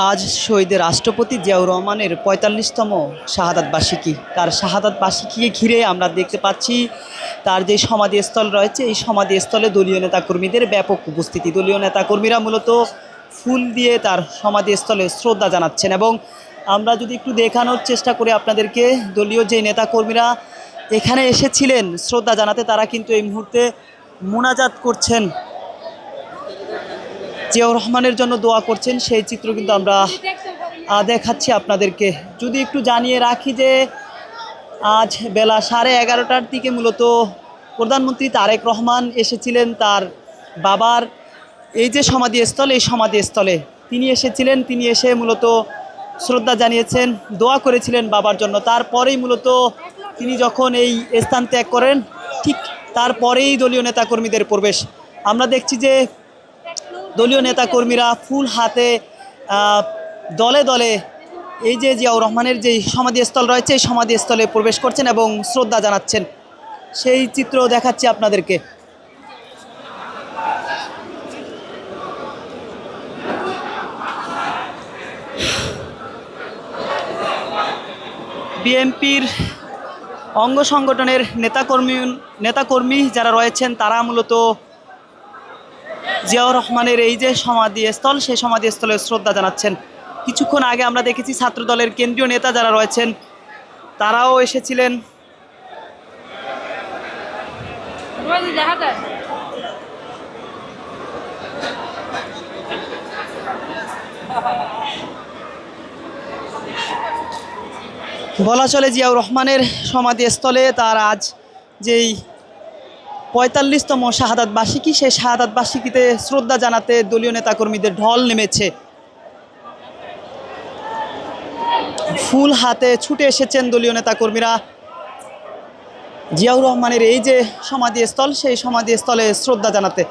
আজ শহীদ রাষ্ট্রপতি জিয়াউর রহমানের ৪৫তম শাহাদাত বার্ষিকী। তার শাহাদাত বার্ষিকীকে ঘিরে আমরা দেখতে পাচ্ছি তার যে সমাধিস্থল রয়েছে, এই সমাধিস্থলে দলীয় নেতাকর্মীদের ব্যাপক উপস্থিতি। দলীয় নেতাকর্মীরা মূলত ফুল দিয়ে তার সমাধিস্থলে শ্রদ্ধা জানাচ্ছেন। এবং আমরা যদি একটু দেখানোর চেষ্টা করি আপনাদেরকে, দলীয় যে নেতাকর্মীরা এখানে এসেছিলেন শ্রদ্ধা জানাতে, তারা কিন্তু এই মুহূর্তে মোনাজাত করছেন, জিয়াউর রহমানের জন্য দোয়া করছেন। সেই চিত্র কিন্তু আমরা দেখাচ্ছি আপনাদেরকে। যদি একটু জানিয়ে রাখি যে আজ বেলা 11:30টার দিকে মূলত প্রধানমন্ত্রী তারেক রহমান এসেছিলেন তার বাবার এই যে সমাধিস্থল, এই সমাধিস্থলে তিনি এসেছিলেন। তিনি এসে মূলত শ্রদ্ধা জানিয়েছেন, দোয়া করেছিলেন বাবার জন্য। তারপরেই মূলত তিনি যখন এই স্থান ত্যাগ করেন, ঠিক তারপরেই দলীয় নেতাকর্মীদের প্রবেশ। আমরা দেখছি যে দলীয় নেতাকর্মীরা ফুল হাতে দলে দলে এই যে জিয়াউর রহমানের যেই সমাধিস্থল রয়েছে, এই সমাধিস্থলে প্রবেশ করছেন এবং শ্রদ্ধা জানাচ্ছেন। সেই চিত্র দেখাচ্ছি আপনাদেরকে। বিএনপির অঙ্গ সংগঠনের নেতাকর্মী যারা রয়েছেন, তারা মূলত জিয়াউর রহমানের এই যে সমাধিস্থল, সেই সমাধিস্থলে শ্রদ্ধা জানাচ্ছেন। কিছুক্ষণ আগে আমরা দেখেছি ছাত্রদলের কেন্দ্রীয় নেতা যারা রয়েছেন তারাও এসেছিলেন। বলা চলে জিয়াউর রহমানের সমাধিস্থলে তার আজ যেই ৪৫তম শাহাদাত বার্ষিকী, সেই শাহাদাত বার্ষিকীতে শ্রদ্ধা জানাতে দলীয় নেতাকর্মীদের ঢল নেমেছে। ফুল হাতে ছুটে এসেছেন দলীয় নেতাকর্মীরা জিয়াউর রহমানের এই যে সমাধিস্থল, সেই সমাধিস্থলে শ্রদ্ধা জানাতে।